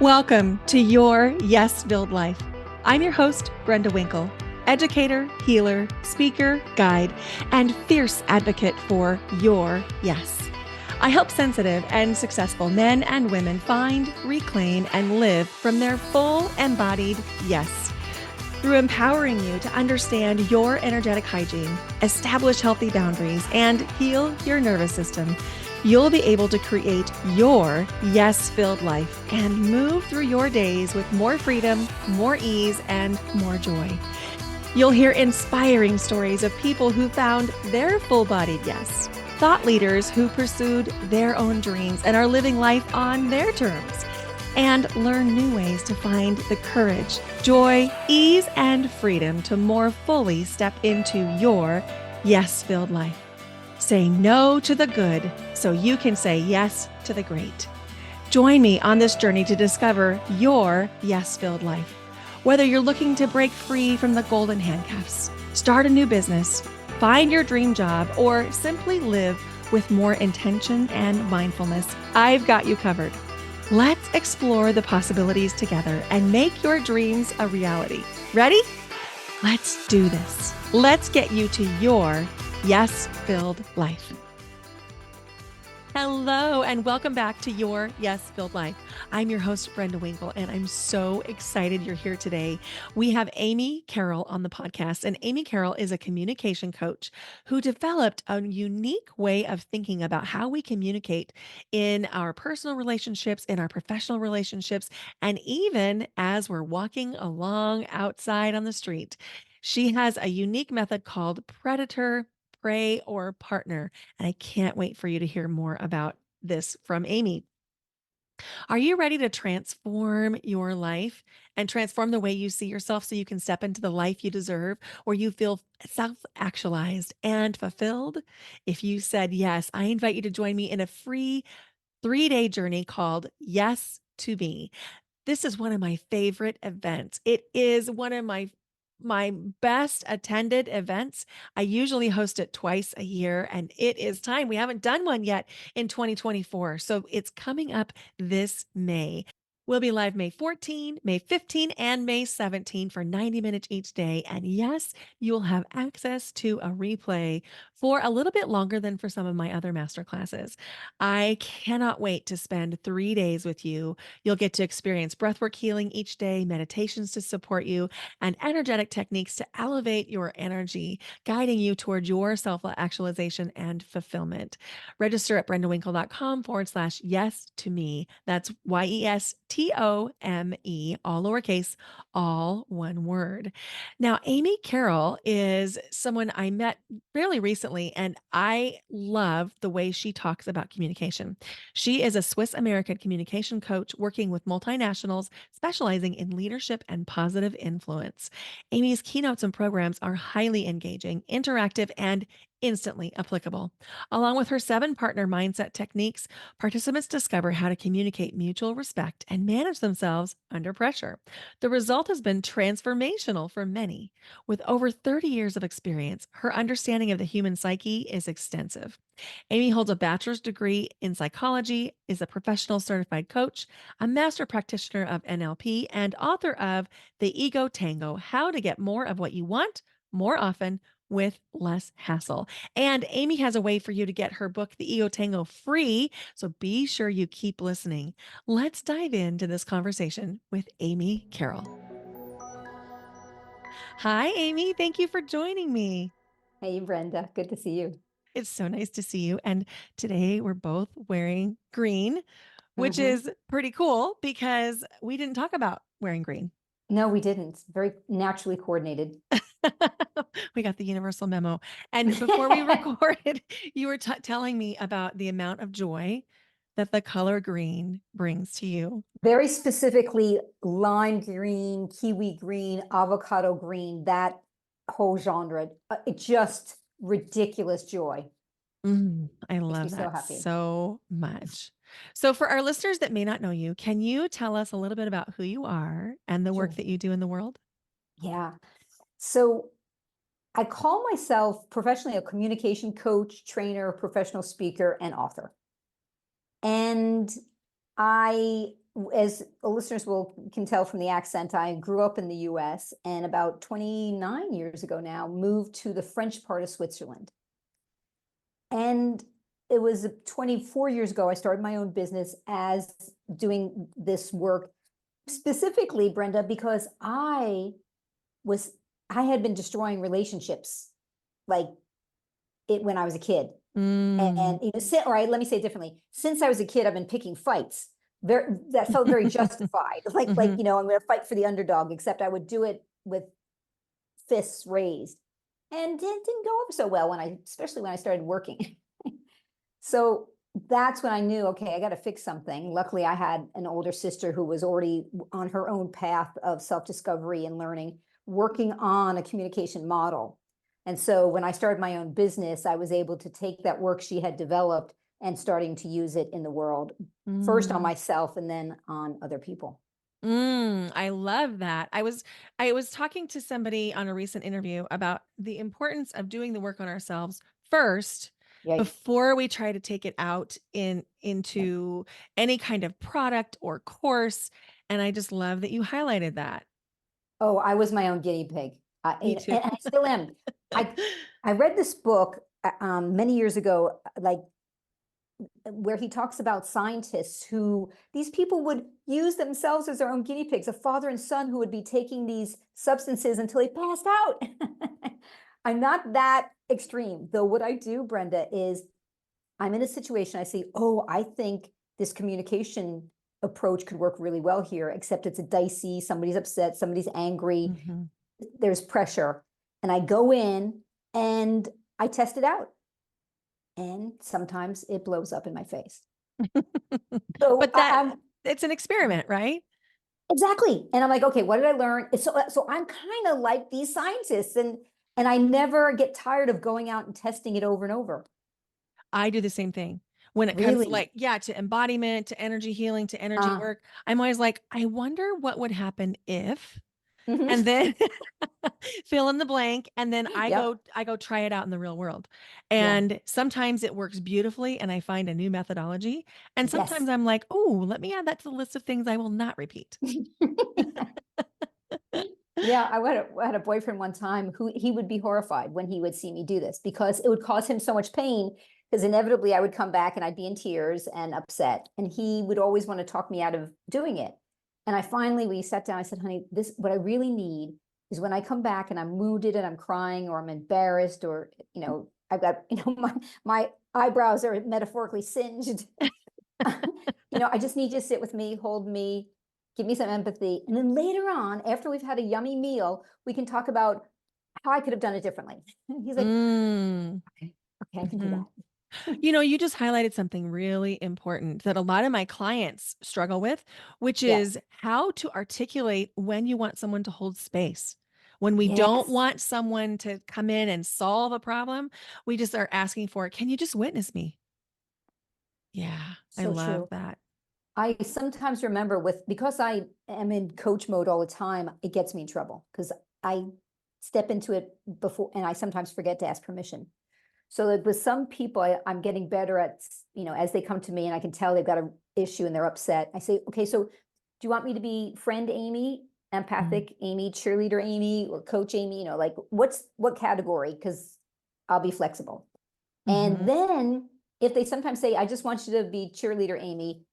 Welcome to Your Yes-Filled Life. I'm your host, Brenda Winkle, educator, healer, speaker, guide, and fierce advocate for your yes. I help sensitive and successful men and women find, reclaim, and live from their full embodied yes. Through empowering you to understand your energetic hygiene, establish healthy boundaries, and heal your nervous system, you'll be able to create your yes-filled life and move through your days with more freedom, more ease, and more joy. You'll hear inspiring stories of people who found their full-bodied yes, thought leaders who pursued their own dreams and are living life on their terms, and learn new ways to find the courage, joy, ease, and freedom to more fully step into your yes-filled life. Say no to the good so you can say yes to the great. Join me on this journey to discover your yes-filled life. Whether you're looking to break free from the golden handcuffs, start a new business, find your dream job, or simply live with more intention and mindfulness, I've got you covered. Let's explore the possibilities together and make your dreams a reality. Ready? Let's do this. Let's get you to your yes-filled life. Hello, and welcome back to Your Yes-Filled Life. I'm your host, Brenda Winkle, and I'm so excited you're here today. We have Amy Carroll on the podcast, and Amy Carroll is a communication coach who developed a unique way of thinking about how we communicate in our personal relationships, in our professional relationships, and even as we're walking along outside on the street. She has a unique method called predator, prey, or partner. And I can't wait for you to hear more about this from Amy. Are you ready to transform your life and transform the way you see yourself so you can step into the life you deserve, where you feel self actualized and fulfilled? If you said yes, I invite you to join me in a free 3-day journey called Yes to Me. This is one of my favorite events. It is one of my best attended events. I usually host it twice a year, and it is time. We haven't done one yet in 2024. So it's coming up this May. We'll be live May 14, May 15, and May 17 for 90 minutes each day. And yes, you'll have access to a replay for a little bit longer than for some of my other masterclasses. I cannot wait to spend 3 days with you. You'll get to experience breathwork healing each day, meditations to support you, and energetic techniques to elevate your energy, guiding you toward your self actualization and fulfillment. Register at brendawinkle.com/yes to me. That's YESTOME, all lowercase, all one word. Now, Amy Carroll is someone I met fairly recently, and I love the way she talks about communication. She is a Swiss American communication coach working with multinationals, specializing in leadership and positive influence. Amy's keynotes and programs are highly engaging, interactive, and instantly applicable. Along with her 7-partner mindset techniques, participants discover how to communicate mutual respect and manage themselves under pressure. The result has been transformational for many. With over 30 years of experience, her understanding of the human psyche is extensive. Amy holds a bachelor's degree in psychology, is a professional certified coach, a master practitioner of NLP, and author of The Ego Tango: How to Get More of What You Want More Often with Less Hassle. And Amy has a way for you to get her book, The Ego Tango, free. So be sure you keep listening. Let's dive into this conversation with Amy Carroll. Hi, Amy. Thank you for joining me. Hey, Brenda. Good to see you. It's so nice to see you. And today we're both wearing green, which hmm is pretty cool because we didn't talk about wearing green. No, we didn't. Very naturally coordinated. We got the universal memo. And before we recorded, you were telling me about the amount of joy that the color green brings to you. Very specifically, lime green, kiwi green, avocado green, that whole genre. It just ridiculous joy. I Makes me love so that happy. so much. So, for our listeners that may not know you, can you tell us a little bit about who you are and the work Sure. that you do in the world? Yeah. So I call myself professionally a communication coach, trainer, professional speaker, and author. And I as listeners can tell from the accent, I grew up in the US and about 29 years ago now moved to the French part of Switzerland. And it was 24 years ago, I started my own business as doing this work specifically, Brenda, because I had been destroying relationships like when I was a kid. Mm. And let me say it differently. Since I was a kid, I've been picking fights. That felt very justified. Mhm. I'm going to fight for the underdog, except I would do it with fists raised. And it didn't go over so well especially when I started working. So that's when I knew, okay, I got to fix something. Luckily, I had an older sister who was already on her own path of self-discovery and learning, working on a communication model. And so when I started my own business, I was able to take that work she had developed and starting to use it in the world, first on Mm. myself and then on other people. I love that. I was talking to somebody on a recent interview about the importance of doing the work on ourselves first Right. before we try to take it out Yep. into any kind of product or course. And I just love that you highlighted that. Oh, I was my own guinea pig. Me And too. I still am. I I read this book many years ago, like where he talks about scientists who these people would use themselves as their own guinea pigs, a father and son who would be taking these substances until they passed out. I'm not that extreme, though. What I do, Brenda, is I'm in a situation I see, oh, I think this communication approach could work really well here, except it's a dicey, somebody's upset, somebody's angry, Mhm. there's pressure. And I go in and I test it out. And sometimes it blows up in my face. So But that I'm it's an experiment, right? exactly. And I'm like, okay, what did I learn? So I'm kind of like these scientists, and I never get tired of going out and testing it over and over. I do the same thing. When it comes to Really? like, yeah, to embodiment, to energy healing, to energy Uh, work, I'm always like, I wonder what would happen if, mhm. and then fill in the blank, and then I Yep. go I go try it out in the real world. Yeah. And sometimes it works beautifully and I find a new methodology, and sometimes Yes. I'm like, "Oh, let me add that to the list of things I will not repeat." Yeah, I had a boyfriend one time who he would be horrified when he would see me do this because it would cause him so much pain because inevitably I would come back and I'd be in tears and upset, and he would always want to talk me out of doing it. And we sat down, I said, honey, this what I really need is when I come back and I'm wounded and I'm crying or I'm embarrassed or I've got my eyebrows are metaphorically singed. I just need you to sit with me, hold me, give me some empathy. And then later on, after we've had a yummy meal, we can talk about how I could have done it differently. He's like, Mm. okay, okay, I can do Mhm. that. You just highlighted something really important that a lot of my clients struggle with, which Yes. is how to articulate when you want someone to hold space. When we don't Yes. want someone to come in and solve a problem, we just are asking for, can you just witness me? Yeah, I So love true. that. I sometimes remember because I am in coach mode all the time, it gets me in trouble because I step into it before and I sometimes forget to ask permission. So like with some people, I'm getting better at, as they come to me and I can tell they've got an issue and they're upset. I say, okay, so do you want me to be friend Amy, Mm, empathic Amy, cheerleader Amy, or coach Amy? Like what category? Because I'll be flexible. And mhm. then if they sometimes say, I just want you to be cheerleader Amy,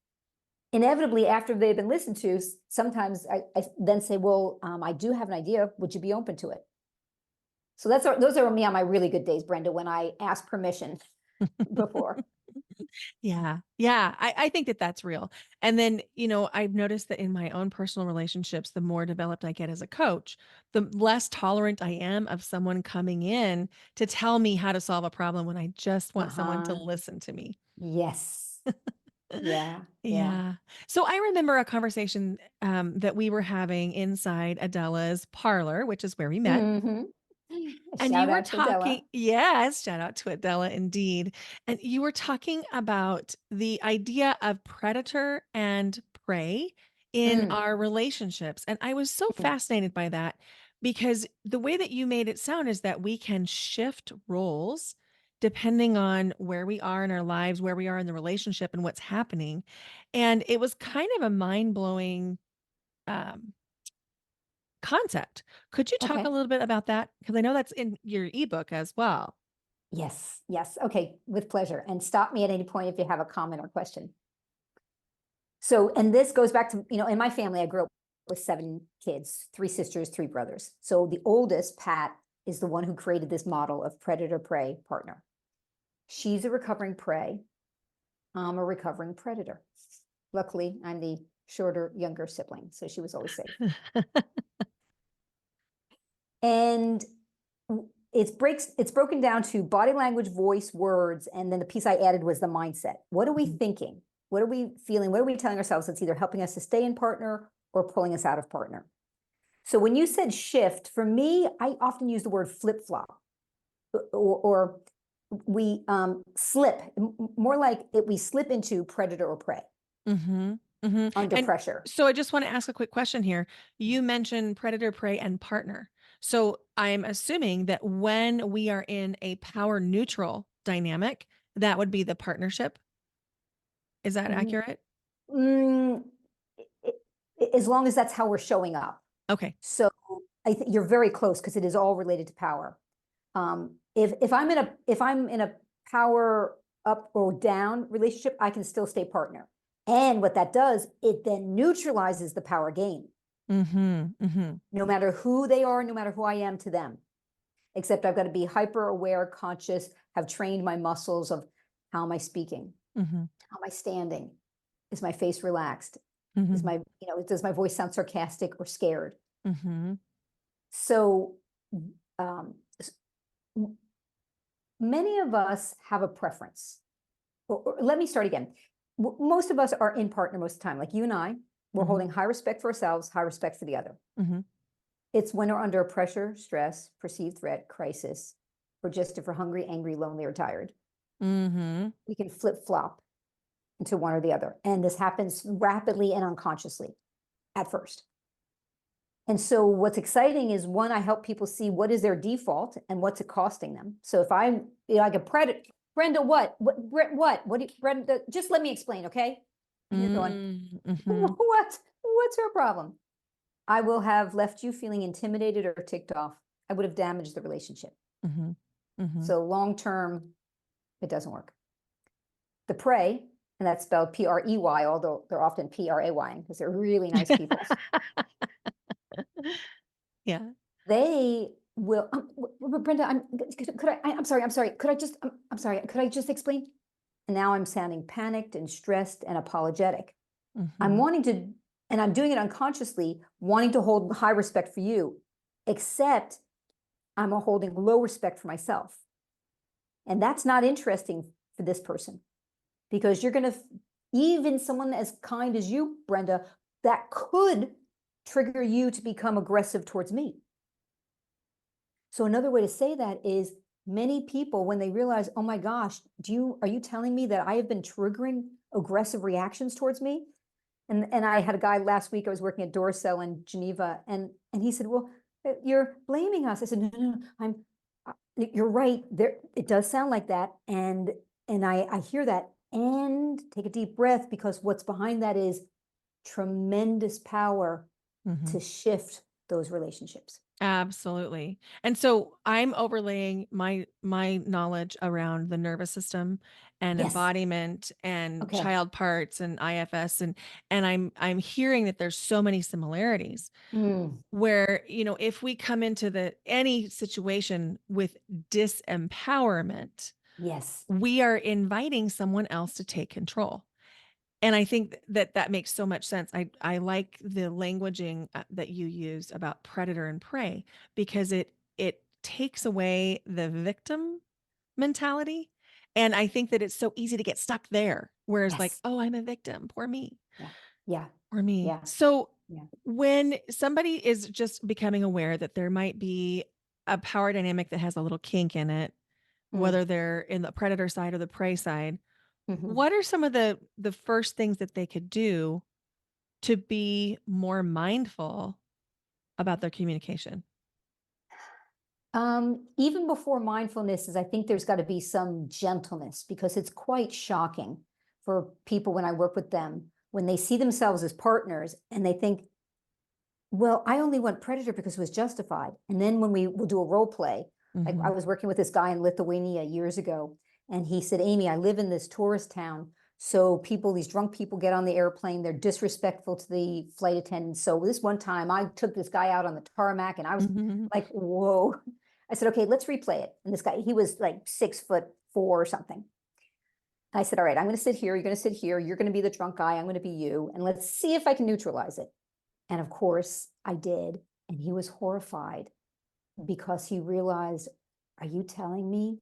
inevitably after they've been listened to, sometimes I then say, well, I do have an idea. Would you be open to it? So those are me on my really good days, Brenda, when I ask permission before. Yeah. Yeah. I think that that's real. And then, I've noticed that in my own personal relationships, the more developed I get as a coach, the less tolerant I am of someone coming in to tell me how to solve a problem when I just want someone to Uh-huh. listen to me. Yes. Yeah. Yeah. Yeah. So I remember a conversation that we were having inside Adela's parlor, which is where we met. Hmm. And Shout you were out to talking, Adela. yes, shout out to Adela indeed. And you were talking about the idea of predator and prey in Mm, our relationships. And I was so yeah. fascinated by that because the way that you made it sound is that we can shift roles depending on where we are in our lives, where we are in the relationship, and what's happening. And it was kind of a mind-blowing um, concept. Could you talk a Okay. little bit about that? Because I know that's in your ebook as well. Yes, yes. Okay, with pleasure. And stop me at any point if you have a comment or question. So, and this goes back to, in my family, I grew up with 7 kids, 3 sisters, 3 brothers. So the oldest, Pat, is the one who created this model of predator prey partner. She's a recovering prey. I'm a recovering predator. Luckily, I'm the shorter, younger sibling, so she was always safe. And it's broken down to body language, voice, words, and then the piece I added was the mindset. What are we thinking? What are we feeling? What are we telling ourselves that's either helping us to stay in partner or pulling us out of partner? So when you said shift, for me, I often use the word flip flop, or we slip, more like we slip into predator or prey Mhm, mhm, under and pressure. so I just wanna ask a quick question here. You mentioned predator, prey, and partner. So I'm assuming that when we are in a power neutral dynamic, that would be the partnership? Is that Mm, accurate? mm, as long as that's how we're showing up. Okay. So I think you're very close because it is all related to power. If I'm in a power up or down relationship, I can still stay partner. And what that does, it then neutralizes the power gain, Mhm, mhm, no matter who they are, no matter who I am to them. Except I've got to be hyper aware, conscious, have trained my muscles of how am I speaking? mhm, How am I standing? Is my face relaxed? Is mhm, does my voice sound sarcastic or scared? mhm. So um, many of us have a preference. Or let me start again. Most of us are in partner most of the time, like you and I. We're Mhm, holding high respect for ourselves, high respect for the other. mhm, It's when we're under pressure, stress, perceived threat, crisis, or just if we're hungry, angry, lonely, or tired, mhm. we can flip flop into one or the other. And this happens rapidly and unconsciously at first. And so what's exciting is one, I help people see what is their default and what's it costing them. So if I'm like a predator, Brenda, what do you, Brenda, just let me explain, okay? And you're going, Mm, mhm, what's her problem? I will have left you feeling intimidated or ticked off. I would have damaged the relationship. mhm, mhm. So long term, it doesn't work. The prey, and that's spelled Prey, although they're often Pray because they're really nice people. Yeah. They will. Brenda, I'm sorry. I'm sorry. Could I just explain? And now I'm sounding panicked and stressed and apologetic. I'm Mhm, wanting to, and I'm doing it unconsciously, wanting to hold high respect for you, except I'm holding low respect for myself. And that's not interesting for this person because you're going to, even someone as kind as you, Brenda, that could trigger you to become aggressive towards me. So another way to say that is many people, when they realize, oh my gosh, are you telling me that I have been triggering aggressive reactions towards me? And I had a guy last week, I was working at Doorcell in Geneva, and he said, well, you're blaming us. I said, no, you're right. There, it does sound like that. And I hear that and take a deep breath because what's behind that is tremendous power mhm. to shift those relationships. Absolutely. And so I'm overlaying my knowledge around the nervous system and Yes. embodiment and Okay. child parts and IFS and I'm hearing that there's so many similarities Mm, where, if we come into the any situation with disempowerment, yes. we are inviting someone else to take control. And I think that that makes so much sense. I like the languaging that you use about predator and prey because it takes away the victim mentality. And I think that it's so easy to get stuck there. Whereas like, Yes. oh, I'm a victim, poor me, Yeah. Yeah. poor me. Yeah. So Yeah. when somebody is just becoming aware that there might be a power dynamic that has a little kink in it, Mm, whether they're in the predator side or the prey side, mhm. what are some of the first things that they could do to be more mindful about their communication? Even before mindfulness is, I think there's got to be some gentleness, because it's quite shocking for people when I work with them, when they see themselves as partners and they think, well, I only went predator because it was justified. And then when we will do a role play, like I was working with this guy in Lithuania years ago, and he said, Amy, I live in this tourist town. So people, these drunk people get on the airplane, they're disrespectful to the flight attendants. So this one time I took this guy out on the tarmac and I was like, whoa. I said, okay, let's replay it. And this guy, he was like 6'4" or something. I said, all right, I'm going to sit here. You're going to sit here. You're going to be the drunk guy. I'm going to be you. And let's see if I can neutralize it. And of course I did. And he was horrified because he realized, are you telling me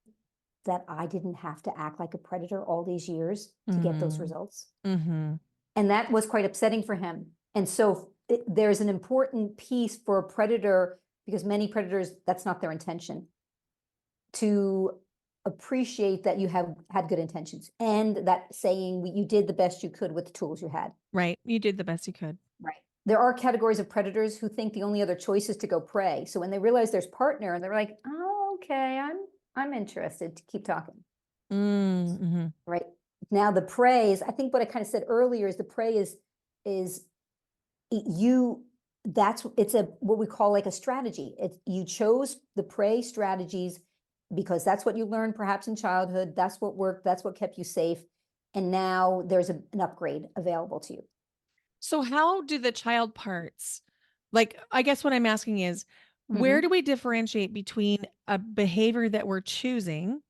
that I didn't have to act like a predator all these years to get those results? And that was quite upsetting for him. And so there's an important piece for a predator, because many predators, that's not their intention, to appreciate that you have had good intentions, and that saying you did the best you could with the tools you had. Right. You did the best you could. Right. There are categories of predators who think the only other choice is to go prey. So when they realize there's partner, and they're like, oh, okay, I'm interested to keep talking. Right. Now the prey is, I think what I kind of said earlier is the prey is you, it's a, what we call like a strategy. You chose the prey strategies because that's what you learned perhaps in childhood. That's what worked. That's what kept you safe. And now there's an upgrade available to you. So how do the child parts, like, I guess what I'm asking is, where do we differentiate between a behavior that we're choosing?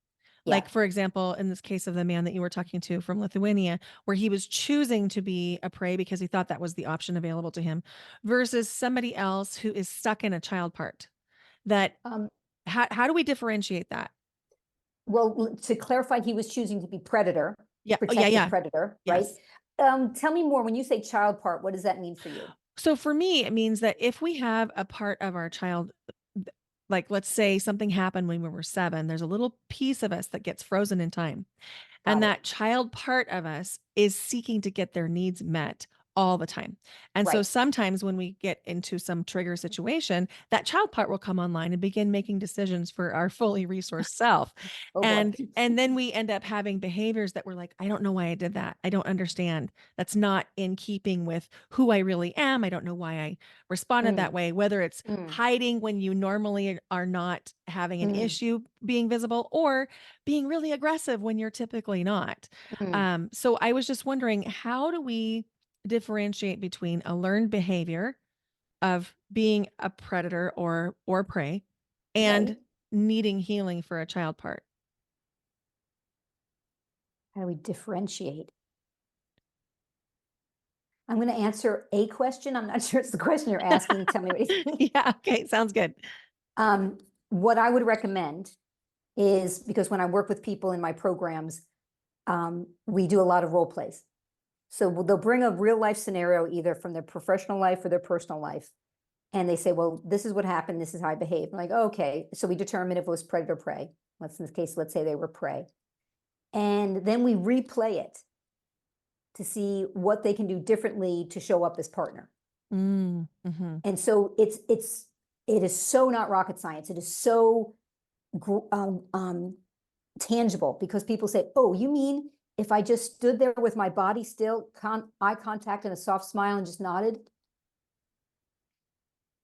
Yeah. Like, for example, in this case of the man that you were talking to from Lithuania, where he was choosing to be a prey because he thought that was the option available to him, versus somebody else who is stuck in a child part. That how do we differentiate that? Well, to clarify, he was choosing to be predator, Yeah. Oh, yeah, protected yeah. predator, right? Yes. Tell me more. When you say child part, what does that mean for you? So for me, it means that if we have a part of our child, like let's say something happened when we were 7, there's a little piece of us that gets frozen in time. And Got it. that child part of us is seeking to get their needs met all the time. And so Right. sometimes when we get into some trigger situation, that child part will come online and begin making decisions for our fully resourced self. Oh boy. And then we end up having behaviors that we're like, I don't know why I did that. I don't understand. That's not in keeping with who I really am. I don't know why I responded that way, whether it's hiding when you normally are not having an issue being visible, or being really aggressive when you're typically not. So I was just wondering, how do we differentiate between a learned behavior of being a predator or prey and Right. needing healing for a child part? How do we differentiate? I'm going to answer a question. I'm not sure it's the question you're asking. Tell me what you think. Yeah, okay, sounds good. What I would recommend is, because when I work with people in my programs, we do a lot of role plays. So they'll bring a real life scenario, either from their professional life or their personal life. And they say, well, this is what happened. This is how I behaved. I'm like, oh, okay. So we determine if it was predator or prey. In this case, let's say they were prey. And then we replay it to see what they can do differently to show up as partner. And so it is so not rocket science. It is so tangible, because people say, oh, you mean if I just stood there with my body still, eye contact and a soft smile and just nodded?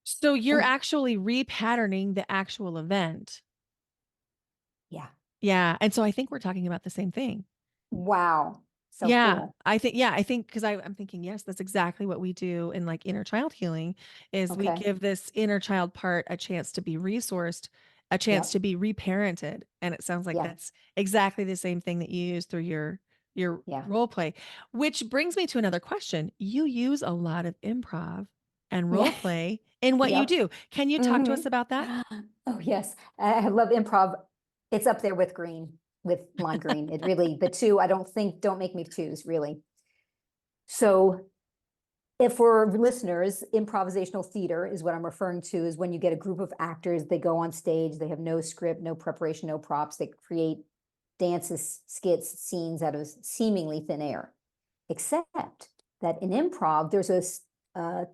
So you're actually repatterning the actual event. Yeah. Yeah. And so I think we're talking about the same thing. Wow. So Yeah, cool. I think because I'm thinking, yes, that's exactly what we do in like inner child healing, is we Okay. give this inner child part a chance to be resourced, a chance Yep. to be reparented. And it sounds like Yeah. that's exactly the same thing that you use through your Yeah. role play. Which brings me to another question. You use a lot of improv and role Yeah. play in what you Yep. do. Can you talk to us about that? Oh, yes. I love improv. It's up there with lime green. It really, the two, don't make me choose, really. So if for listeners, improvisational theater is what I'm referring to, is when you get a group of actors, they go on stage, they have no script, no preparation, no props, they create dances, skits, scenes out of seemingly thin air. Except that in improv, there's a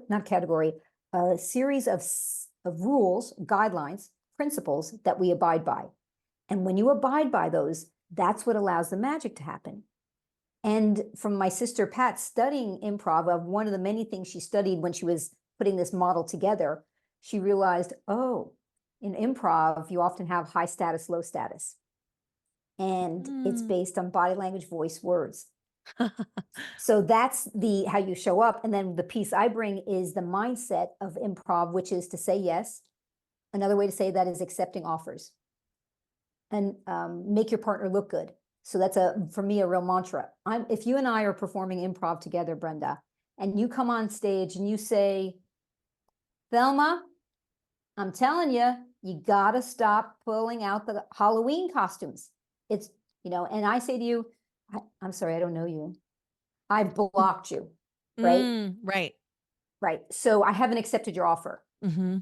not category, a series of of rules, guidelines, principles that we abide by. And when you abide by those, that's what allows the magic to happen. And from my sister Pat studying improv, of one of the many things she studied when she was putting this model together, she realized, oh, in improv, you often have high status, low status. And it's based on body language, voice, words. So that's how you show up. And then the piece I bring is the mindset of improv, which is to say yes. Another way to say that is accepting offers and make your partner look good. So that's for me, a real mantra. If you and I are performing improv together, Brenda, and you come on stage and you say, Thelma, I'm telling you, you gotta stop pulling out the Halloween costumes. It's, and I say to you, I'm sorry, I don't know you. I blocked you, right? Right. Right. So I haven't accepted your offer. Mm-hmm.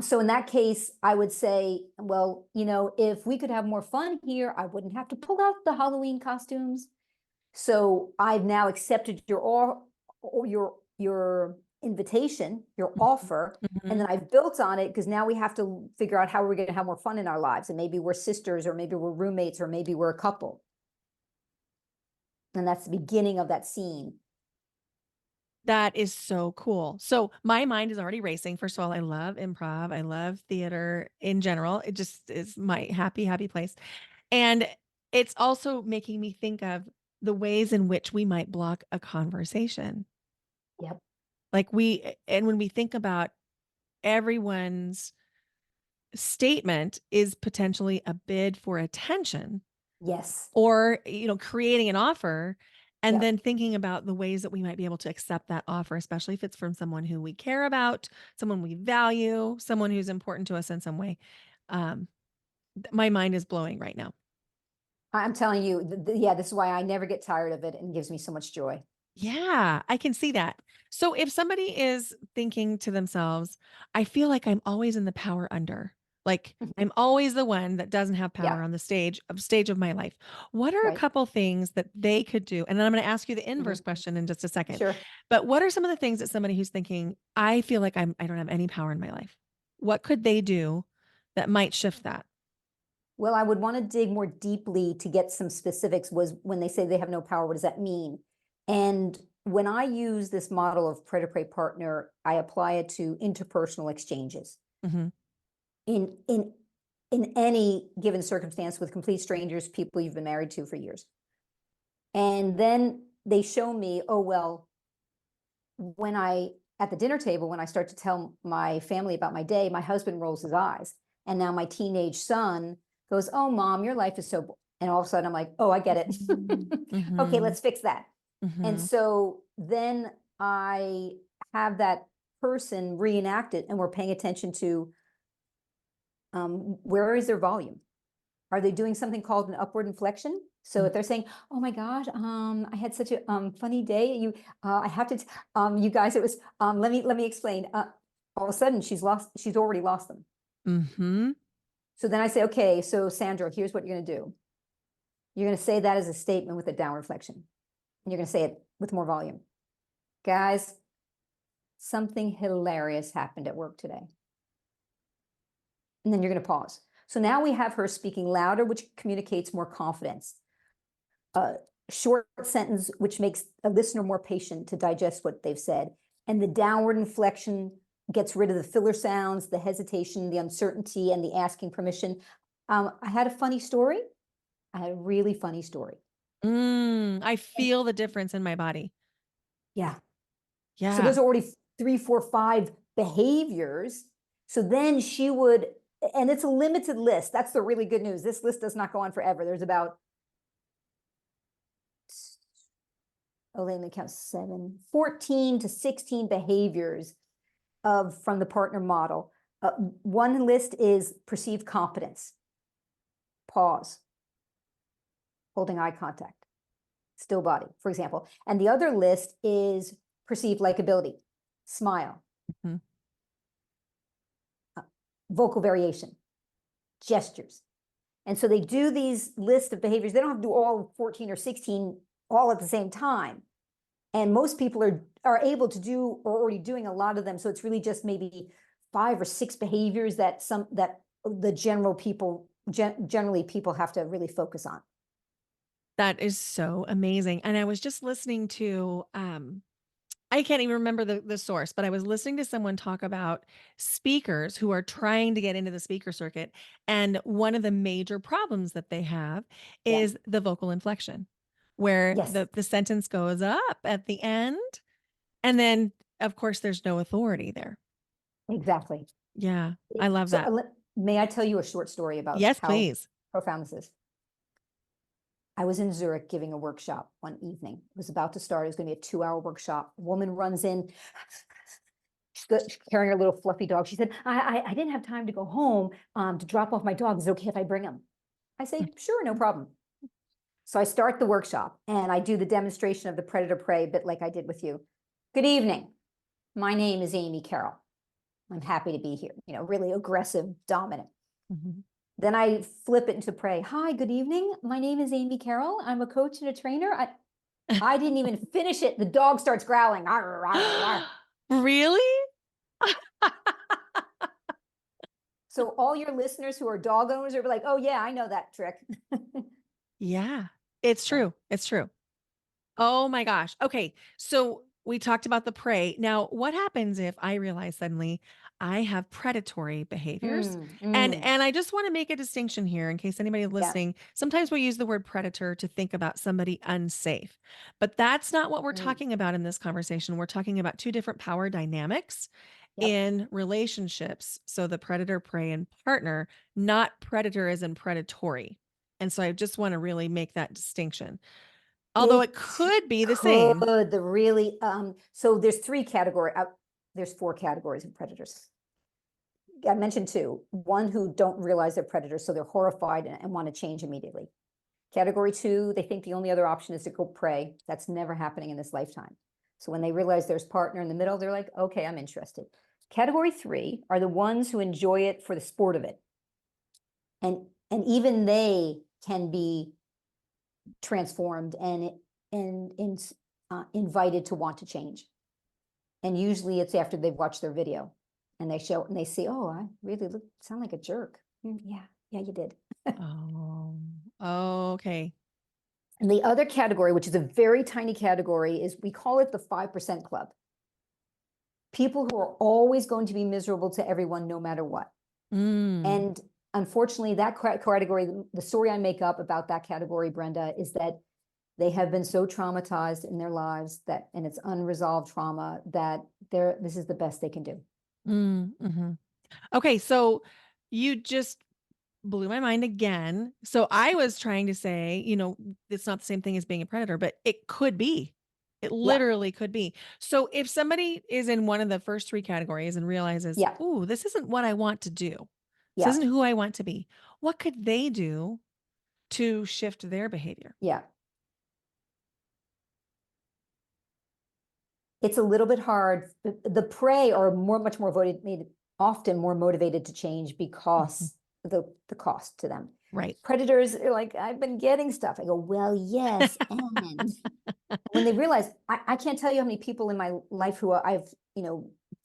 So in that case, I would say, well, if we could have more fun here, I wouldn't have to pull out the Halloween costumes. So I've now accepted your invitation, your offer, and then I've built on it because now we have to figure out how we're going to have more fun in our lives. And maybe we're sisters, or maybe we're roommates, or maybe we're a couple. And that's the beginning of that scene. That is so cool. So my mind is already racing. First of all, I love improv. I love theater in general. It just is my happy, happy place. And it's also making me think of the ways in which we might block a conversation. Yep. And when we think about everyone's statement is potentially a bid for attention. Yes. Or, creating an offer and Yep. then thinking about the ways that we might be able to accept that offer, especially if it's from someone who we care about, someone we value, someone who's important to us in some way. My mind is blowing right now. I'm telling you, this is why I never get tired of it, and gives me so much joy. Yeah, I can see that. So if somebody is thinking to themselves, I feel like I'm always in the power under, like I'm always the one that doesn't have power Yeah. on the stage of my life. What are a Right. couple things that they could do? And then I'm going to ask you the inverse Mm-hmm. question in just a second. Sure. But what are some of the things that somebody who's thinking, I feel like I don't have any power in my life? What could they do that might shift that? Well, I would want to dig more deeply to get some specifics. Was when they say they have no power, what does that mean? And when I use this model of predator partner, I apply it to interpersonal exchanges Mm-hmm. in any given circumstance with complete strangers, people you've been married to for years. And then they show me, oh, well, at the dinner table, when I start to tell my family about my day, my husband rolls his eyes. And now my teenage son goes, oh, Mom, your life is so, and all of a sudden I'm like, oh, I get it. Mm-hmm. Okay, let's fix that. And Mm-hmm. so then I have that person reenact it, and we're paying attention to where is their volume? Are they doing something called an upward inflection? So if they're saying, "Oh my gosh, I had such a funny day," I have to, you guys, it was, let me explain. All of a sudden, she's already lost them. Mm-hmm. So then I say, "Okay, so Sandra, here's what you're going to do. You're going to say that as a statement with a downward reflection, and you're going to say it with more volume, guys. Something hilarious happened at work today." And then you're going to pause. So now we have her speaking louder, which communicates more confidence. Short sentence, which makes a listener more patient to digest what they've said. And the downward inflection gets rid of the filler sounds, the hesitation, the uncertainty, and the asking permission. I had a funny story. I had a really funny story. I feel the difference in my body. Yeah. So Yeah. there's already 3, 4, 5 behaviors. So then she would, and it's a limited list. That's the really good news. This list does not go on forever. There's about, let me count 14 to 16 behaviors from the partner model. One list is perceived competence, pause, holding eye contact, still body, for example. And the other list is perceived likability, smile, Mm-hmm. vocal variation, gestures. And so they do these lists of behaviors. They don't have to do all 14 or 16 all at the same time. And most people are able to do or already doing a lot of them. So it's really just maybe 5 or 6 behaviors that the generally people have to really focus on. That is so amazing. And I was just listening to, I can't even remember the source, but I was listening to someone talk about speakers who are trying to get into the speaker circuit, and one of the major problems that they have Yeah. is the vocal inflection, where Yes, the sentence goes up at the end, and then, of course, there's no authority there. exactly. Yeah, I love So, that. may I tell you a short story about Yes, how please. profound this is? I was in Zurich giving a workshop one evening. It was about to start. It was going to be a 2-hour workshop. A woman runs in, she's carrying her little fluffy dog. She said, I didn't have time to go home to drop off my dog. Is it okay if I bring him? I say, sure, no problem. So I start the workshop and I do the demonstration of the predator prey, a bit like I did with you. Good evening. My name is Amy Carroll. I'm happy to be here. Really aggressive, dominant. Mhm. Then I flip it into prey. Hi, good evening. My name is Amy Carroll. I'm a coach and a trainer. I didn't even finish it. The dog starts growling. Arr, arr, arr. Really? So all your listeners who are dog owners are like, oh yeah, I know that trick. Yeah, it's So, true. It's true. Oh my gosh. Okay. So we talked about the prey. Now, what happens if I realize suddenly I have predatory behaviors? And I just want to make a distinction here in case anybody yeah. listening. Sometimes we use the word predator to think about somebody unsafe. But that's not what we're Mm, talking about in this conversation. We're talking about two different power dynamics yep. in relationships. So the predator, prey, and partner, not predator as in predatory. And so I just want to really make that distinction. Although it It could be the same. could the really so there's 4 categories of predators. I mentioned 2. One who don't realize they're predators, so they're horrified and want to change immediately. Category 2, they think the only other option is to go prey. That's never happening in this lifetime. So when they realize there's partner in the middle, they're like, okay, I'm interested. Category 3 are the ones who enjoy it for the sport of it. And even they can be transformed and invited to want to change. And usually it's after they've watched their video and they see, oh, I really sound like a jerk. Yeah, you did. Oh, okay. And the other category, which is a very tiny category, is we call it the 5% club. People who are always going to be miserable to everyone no matter what. Mm, And unfortunately, that category, the story I make up about that category, Brenda, is that they have been so traumatized in their lives and it's unresolved trauma that this is the best they can do. mhm. Okay, so you just blew my mind again. So I was trying to say, it's not the same thing as being a predator, but it could be. It Yeah, literally could be. So if somebody is in one of the first 3 categories and realizes, yeah, "Ooh, this isn't what I want to do. This yeah, isn't who I want to be." What could they do to shift their behavior? yeah. It's a little bit hard. The prey are much more often more motivated to change Mhm. because the cost to them. Right. Predators are like, I've been getting stuff. I go, well, yes, and when they realize, I can't tell you how many people in my life who I've,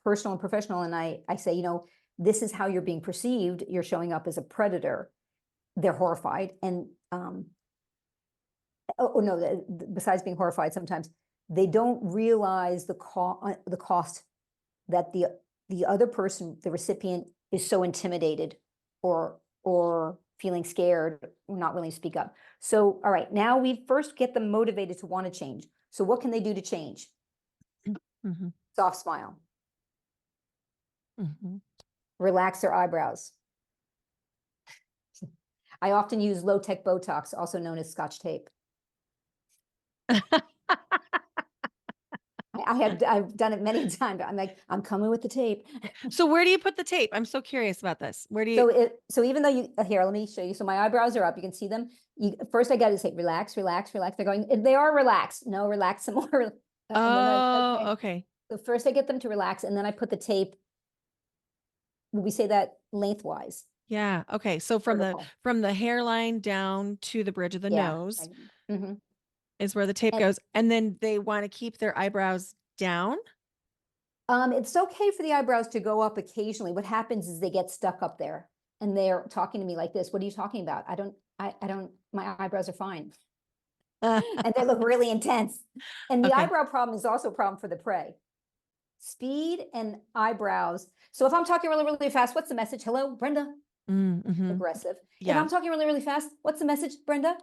personal and professional, and I say, this is how you're being perceived. You're showing up as a predator. They're horrified, and oh no, besides being horrified, sometimes they don't realize the cost that the other person, the recipient, is so intimidated or feeling scared or not willing to speak up. So, all right, now we first get them motivated to want to change. So what can they do to change? Mhm. Soft smile, Mhm. relax their eyebrows. I often use low-tech Botox, also known as Scotch tape. I've done it many times. I'm like, I'm coming with the tape. So where do you put the tape? I'm so curious about this. Where do you So even though here, let me show you. So my eyebrows are up. You can see them. First I got to say relax, relax, relax. They're going. They are relaxed. No, relax some more. And then Oh, okay. okay. So first I get them to relax, and then I put the tape. We say that lengthwise, Yeah, okay. So vertical. from the hairline down to the bridge of the Yeah. nose Mhm. is where the tape And goes, and then they wanna keep their eyebrows down? It's okay for the eyebrows to go up occasionally. What happens is they get stuck up there and they're talking to me like this. What are you talking about? I don't, my eyebrows are fine. And they look really intense. And the Okay. eyebrow problem is also a problem for the prey. Speed and eyebrows. So if I'm talking really, really fast, what's the message? Hello, Brenda? Mm-hmm. Aggressive. If Yeah. I'm talking really, really fast, what's the message, Brenda?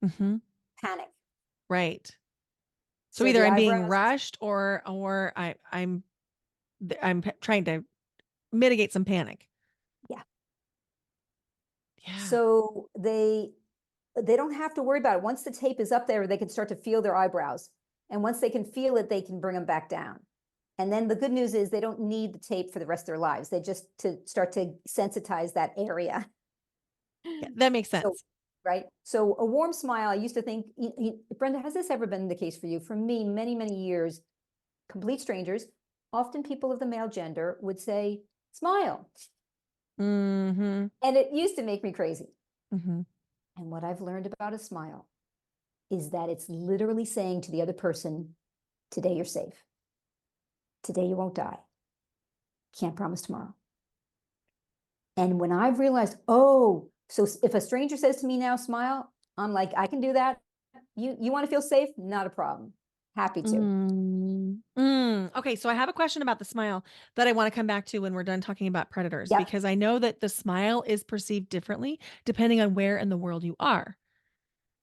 Mm-hmm. Panic. Right. So So either the I'm being eyebrows, rushed or I'm trying to mitigate some panic. yeah. Yeah. So they don't have to worry about it. Once the tape is up there, they can start to feel their eyebrows. And once they can feel it, they can bring them back down. And then the good news is they don't need the tape for the rest of their lives. They just to start to sensitize that area. Yeah, that makes So, sense. right. So a warm smile, I used to think, Brenda, has this ever been the case for you? For me, many, many years, complete strangers, often people of the male gender would say, smile. Mm-hmm. And it used to make me crazy. Mm-hmm. And what I've learned about a smile is that it's literally saying to the other person, today you're safe. Today you won't die. Can't promise tomorrow. And when I've realized, oh, so if a stranger says to me now, smile, I'm like, I can do that. You want to feel safe? Not a problem. Happy to. Okay, so I have a question about the smile that I want to come back to when we're done talking about predators, Yep. because I know that the smile is perceived differently depending on where in the world you are.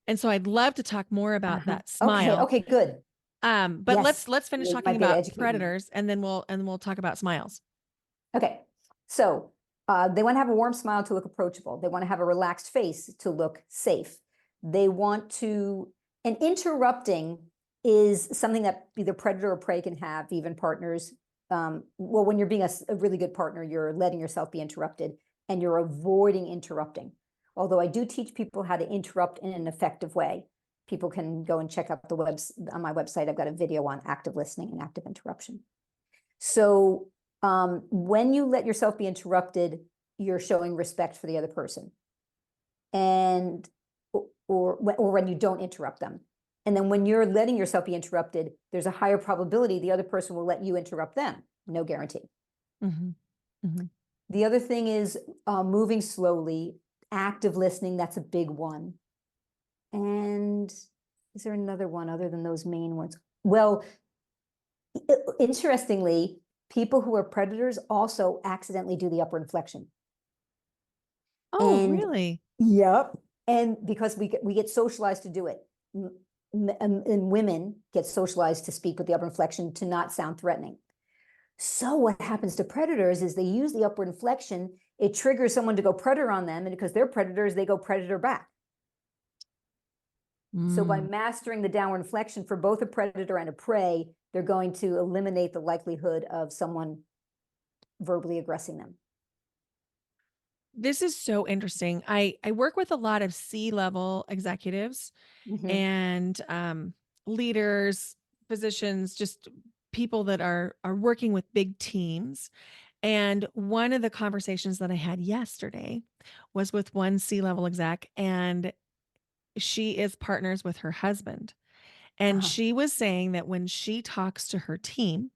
And so I'd love to talk more about Uh-huh. that Okay. smile. Okay. Good. But Yes. let's finish You talking might be able to about educate me. predators and then we'll talk about smiles. Okay. So they want to have a warm smile to look approachable. They want to have a relaxed face to look safe. They want to, and interrupting is something that either predator or prey can have, even partners. Well, when you're being a really good partner, you're letting yourself be interrupted and you're avoiding interrupting. Although I do teach people how to interrupt in an effective way. People can go and check out the webs on my website. I've got a video on active listening and active interruption. So when you let yourself be interrupted, you're showing respect for the other person, and or when you don't interrupt them. And then when you're letting yourself be interrupted, there's a higher probability the other person will let you interrupt them. No guarantee. Mm-hmm. Mm-hmm. The other thing is moving slowly, active listening. That's a big one. And is there another one other than those main ones? Well, interestingly, people who are predators also accidentally do the upward inflection. Oh, And really? yep. And because we get socialized to do it. And women get socialized to speak with the upward inflection to not sound threatening. So what happens to predators is they use the upward inflection, it triggers someone to go predator on them, and because they're predators, they go predator back. So by Mm. mastering the downward inflection for both a predator and a prey, they're going to eliminate the likelihood of someone verbally aggressing them. This is so interesting. I work with a lot of C-level executives Mm-hmm. and leaders, physicians, just people that are working with big teams. And one of the conversations that I had yesterday was with one C-level exec, and she is partners with her husband. And Uh-huh. she was saying that when she talks to her team,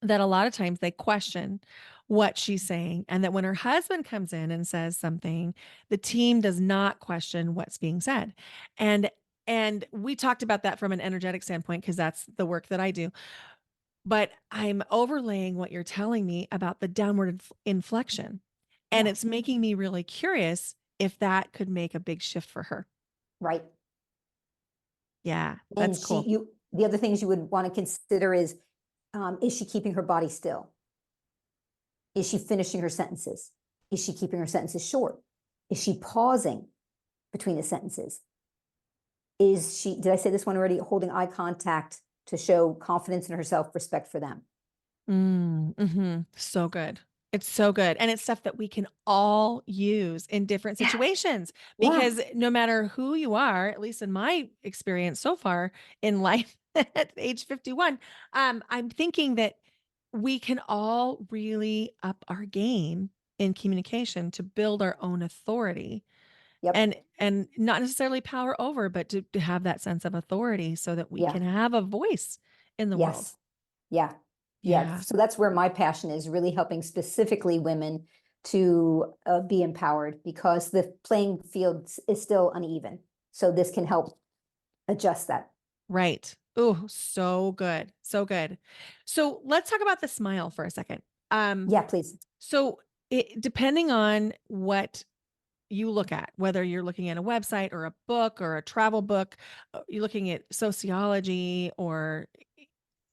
that a lot of times they question what she's saying, and that when her husband comes in and says something, the team does not question what's being said. And and we talked about that from an energetic standpoint because that's the work that I do. But I'm overlaying what you're telling me about the downward inflection. And Yeah. it's making me really curious if that could make a big shift for her. Right. Yeah, And that's cool. the other things you would want to consider is she keeping her body still? Is she finishing her sentences? Is she keeping her sentences short? Is she pausing between the sentences? Is she, did I say this one already, holding eye contact to show confidence in herself, respect for them? So good. It's so good. And it's stuff that we can all use in different Yeah. situations Yeah. because no matter who you are, at least in my experience so far in life at age 51, I'm thinking that we can all really up our game in communication to build our own authority Yep. and not necessarily power over, but to have that sense of authority so that we Yeah. can have a voice in the world. Yes. Yeah. Yeah. Yeah. So that's where my passion is, really helping specifically women to be empowered, because the playing field is still uneven. So this can help adjust that. Right. Oh, so good. So good. So let's talk about the smile for a second. Um, Yeah, please. so depending on what you look at, whether you're looking at a website or a book or a travel book, you're looking at sociology or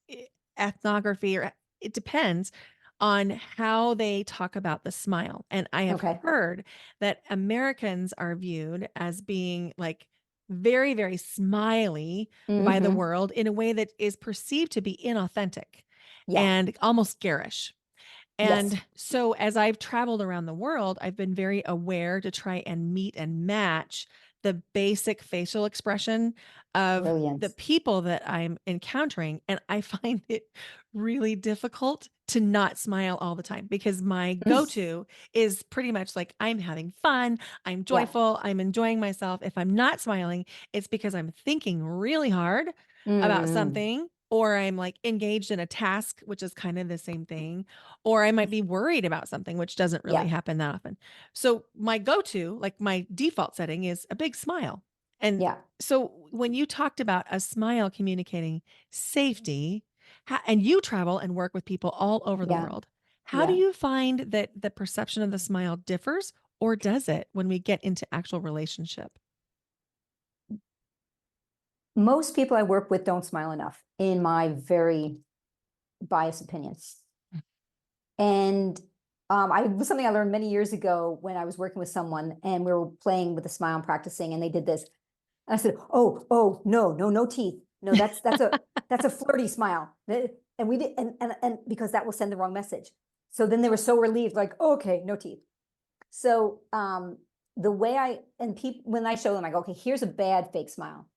e- ethnography, or it depends on how they talk about the smile. And I have Okay. heard that Americans are viewed as being like very, very smiley by the Mm-hmm. world in a way that is perceived to be inauthentic Yeah. and almost garish. Yes. And so as I've traveled around the world, I've been very aware to try and meet and match the basic facial expression of the Brilliant. people that I'm encountering. And I find it really difficult to not smile all the time because my go-to is pretty much like I'm having fun, I'm Yeah. joyful, I'm enjoying myself. If I'm not smiling, it's because I'm thinking really hard about Mm. something, or I'm like engaged in a task, which is kind of the same thing, or I might be worried about something, which doesn't really Yeah. happen that often. So my go-to, like my default setting is a big smile. And Yeah. so when you talked about a smile communicating safety, and you travel and work with people all over the Yeah. world, how do Yeah. you find that the perception of the smile differs, or does it when we get into actual relationship? Most people I work with don't smile enough, in my very biased opinion. And I was something I learned many years ago when I was working with someone and we were playing with a smile and practicing, and they did this. And I said, "Oh, no, no, no teeth. No, that's a flirty smile." And we did, and because that will send the wrong message. So then they were so relieved, like, oh, okay, no teeth. So the way I and people when I show them, I go, okay, here's a bad fake smile,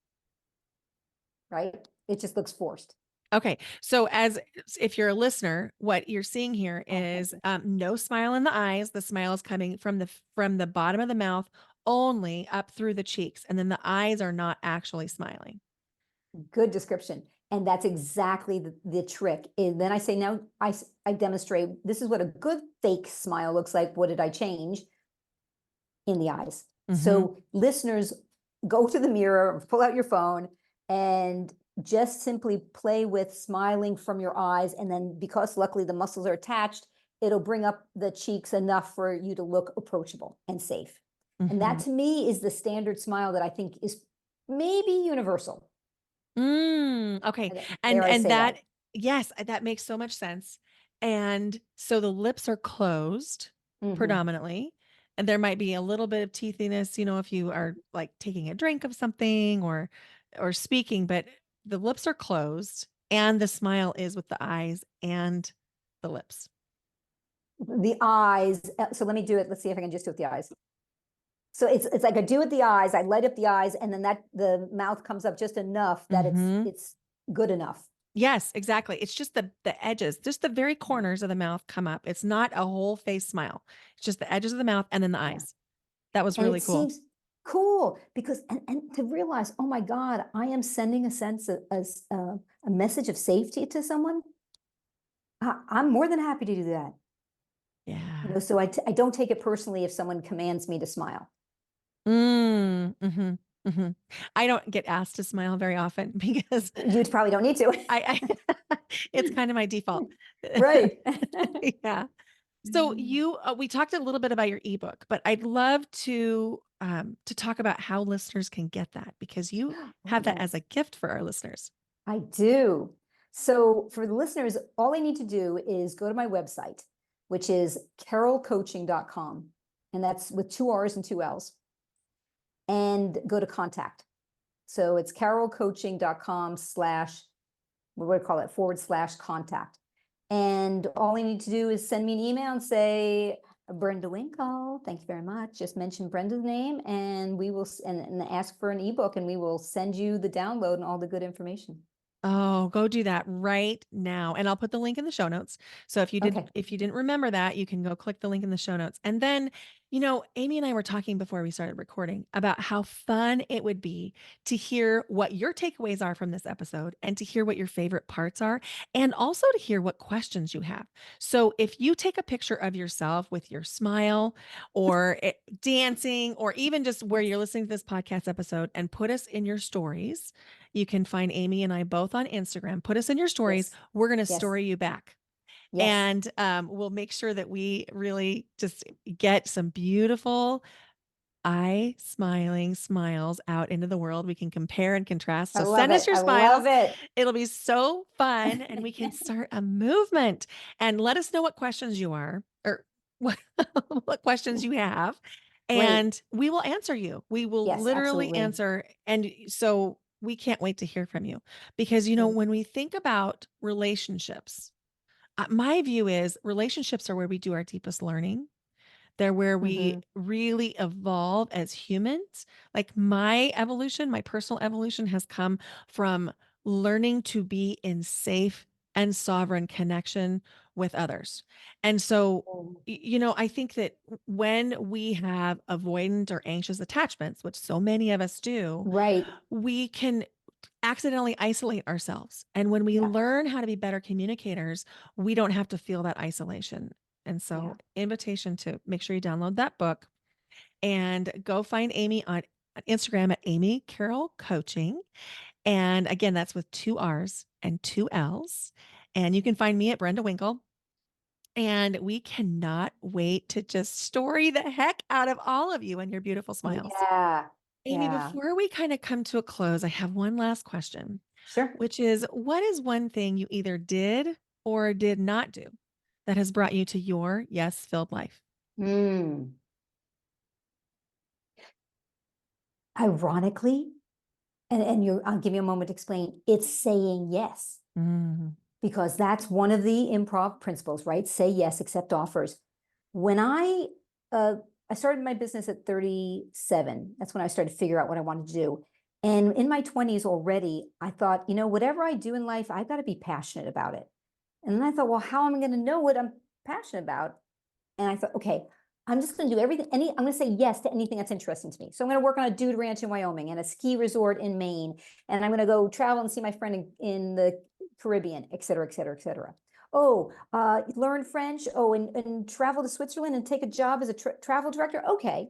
right? It just looks forced. Okay. So as if you're a listener, what you're seeing here Oh, thank is you. no smile in the eyes. The smile is coming from the bottom of the mouth only up through the cheeks, and then the eyes are not actually smiling. Good description. And that's exactly the trick. And then I say, now I demonstrate, this is what a good fake smile looks like. What did I change? In the eyes. Hmm. So listeners, go to the mirror, pull out your phone, and just simply play with smiling from your eyes. And then, because luckily the muscles are attached, it'll bring up the cheeks enough for you to look approachable and safe. And that Hmm. to me is the standard smile that I think is maybe universal. Okay. Dare I And say that? that, yes, that makes so much sense. And so the lips are closed Mm-hmm. predominantly, and there might be a little bit of teethiness, if you are like taking a drink of something or speaking, but the lips are closed and the smile is with the eyes and the lips. The eyes. So let me do it. Let's see if I can just do it with the eyes. So it's like I do with the eyes. I light up the eyes, and then that the mouth comes up just enough that Hmm. it's good enough. Yes, exactly. It's just the edges, just the very corners of the mouth come up. It's not a whole face smile. It's just the edges of the mouth and then the Yeah, eyes. That was and really it cool. seems cool because and to realize, oh my God, I am sending a sense of a message of safety to someone. I'm more than happy to do that. Yeah. So I don't take it personally if someone commands me to smile. Mhm, mhm. I don't get asked to smile very often because You probably don't need to. I it's kind of my default. Right. Yeah. So we talked a little bit about your ebook, but I'd love to talk about how listeners can get that because you Oh, have that as a yes. gift for our listeners. I do. So for the listeners, all they need to do is go to my website, which is carolcoaching.com. And that's with two R's and two L's. And go to contact. So it's carolcoaching.com slash, what do I call it, /contact. And all they need to do is send me an email and say, Brenda Winkle, thank you very much. Just mention Brenda's name and we will, and ask for an ebook, and we will send you the download and all the good information. Oh, go do that right now. And I'll put the link in the show notes. So Okay. if you didn't remember that, you can go click the link in the show notes. And then, Amy and I were talking before we started recording about how fun it would be to hear what your takeaways are from this episode and to hear what your favorite parts are and also to hear what questions you have. So if you take a picture of yourself with your smile or dancing or even just where you're listening to this podcast episode and put us in your stories, you can find Amy and I both on Instagram. Put us in your stories. Yes. We're going to Yes. story you back. Yes. And we'll make sure that we really just get some beautiful eye smiling smiles out into the world. We can compare and contrast. I So love send us it. your I love smiles. it. It'll be so fun. And we can start a movement and let us know what questions you are or what, what questions you have. Great. And we will answer you. We will Yes, literally absolutely. answer. And so we can't wait to hear from you because, Great. when we think about relationships, my view is relationships are where we do our deepest learning. They're where we Hmm. really evolve as humans. Like my evolution, my personal evolution has come from learning to be in safe and sovereign connection with others. And so, I think that when we have avoidant or anxious attachments, which so many of us do, Right. we can accidentally isolate ourselves. And when we Yeah. learn how to be better communicators, we don't have to feel that isolation. And Yeah. so, invitation to make sure you download that book and go find Amy on Instagram at Amy Carroll Coaching. And again, that's with two R's and two L's. And you can find me at Brenda Winkle. And we cannot wait to just story the heck out of all of you and your beautiful smiles. Yeah. Amy, Yeah. before we kind of come to a close, I have one last question, Sure. which is what is one thing you either did or did not do that has brought you to your yes filled life? Mm. Ironically, I'll give you a moment to explain. It's saying yes, Mm, because that's one of the improv principles, right? Say yes, accept offers. When uh I started my business at 37. That's when I started to figure out what I wanted to do. And in my 20s already, I thought, whatever I do in life, I've got to be passionate about it. And then I thought, well, how am I going to know what I'm passionate about? And I thought, okay, I'm just going to do everything. I'm going to say yes to anything that's interesting to me. So I'm going to work on a dude ranch in Wyoming and a ski resort in Maine. And I'm going to go travel and see my friend in the Caribbean, et cetera, et cetera, et cetera. Oh, learn French. Oh, and travel to Switzerland and take a job as a travel director. Okay.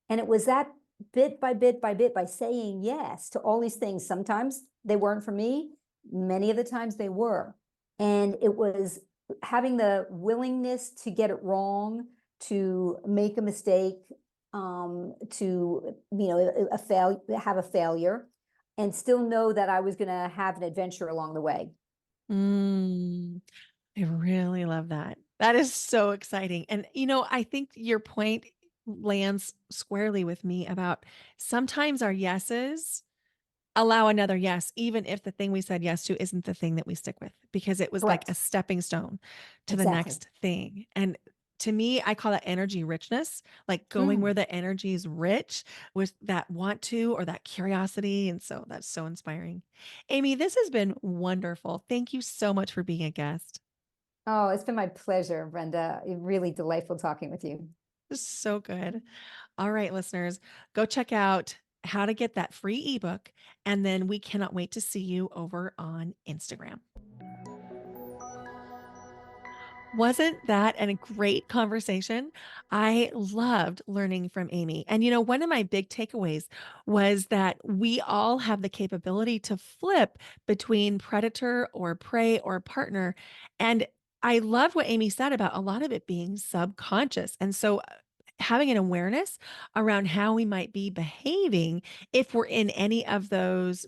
And it was that bit by bit by bit by saying yes to all these things. Sometimes they weren't for me. Many of the times they were. And it was having the willingness to get it wrong, to make a mistake, to have a failure, and still know that I was going to have an adventure along the way. mm, I really love that. That is so exciting. And, I think your point lands squarely with me about sometimes our yeses allow another yes, even if the thing we said yes to isn't the thing that we stick with, because it was like a Correct. stepping stone to the Exactly. next thing. And to me, I call that energy richness, like going where Mm. the energy is rich with that want to or that curiosity. And so that's so inspiring. Amy, this has been wonderful. Thank you so much for being a guest. Oh, it's been my pleasure, Brenda. Really delightful talking with you. This is so good. All right, listeners, go check out how to get that free ebook. And then we cannot wait to see you over on Instagram. Wasn't that a great conversation? I loved learning from Amy. And, one of my big takeaways was that we all have the capability to flip between predator or prey or partner. And I loved what Amy said about a lot of it being subconscious. And so, having an awareness around how we might be behaving if we're in any of those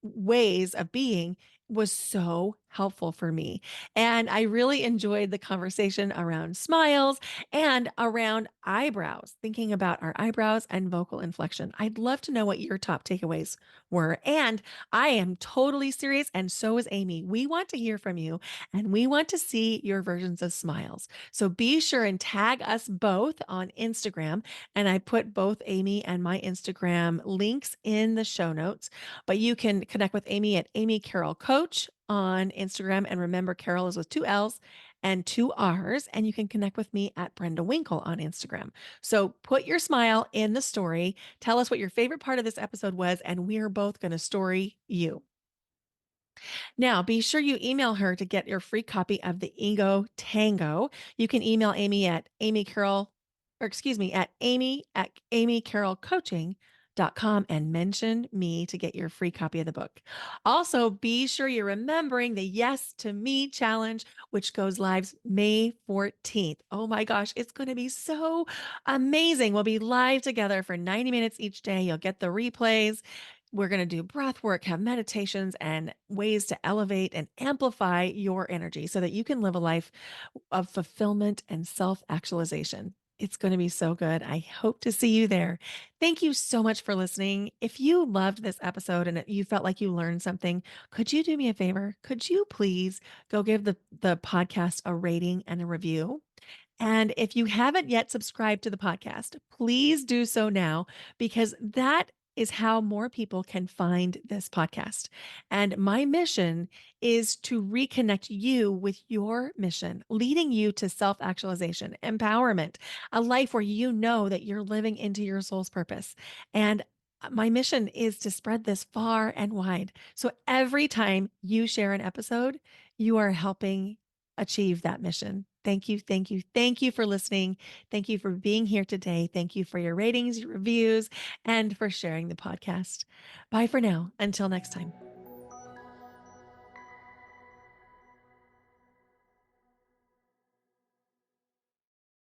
ways of being was so helpful for me. And I really enjoyed the conversation around smiles and around eyebrows, thinking about our eyebrows and vocal inflection. I'd love to know what your top takeaways were. And I am totally serious, and so is Amy. We want to hear from you and we want to see your versions of smiles. So be sure and tag us both on Instagram. And I put both Amy and my Instagram links in the show notes. But you can connect with Amy at Amy Carroll Coach on Instagram. And remember, Carol is with two L's and two R's. And you can connect with me at Brenda Winkle on Instagram. So put your smile in the story. Tell us what your favorite part of this episode was, and we are both going to story you. Now, be sure you email her to get your free copy of the Ego Tango. You can email Amy at Amy Carroll, or excuse me, at Amy at amycarrollcoaching.com and mention me to get your free copy of the book. Also, be sure you're remembering the Yes to Me challenge, which goes live May 14th. Oh my gosh, it's going to be so amazing. We'll be live together for 90 minutes each day. You'll get the replays. We're going to do breath work, have meditations, and ways to elevate and amplify your energy so that you can live a life of fulfillment and self actualization. It's going to be so good. I hope to see you there. Thank you so much for listening. If you loved this episode and you felt like you learned something, could you do me a favor? Could you please go give the podcast a rating and a review? And if you haven't yet subscribed to the podcast, please do so now because that is how more people can find this podcast. And my mission is to reconnect you with your mission, leading you to self actualization, empowerment, a life where you know that you're living into your soul's purpose. And my mission is to spread this far and wide. So every time you share an episode, you are helping achieve that mission. Thank you. Thank you. Thank you for listening. Thank you for being here today. Thank you for your ratings, your reviews, and for sharing the podcast. Bye for now. Until next time.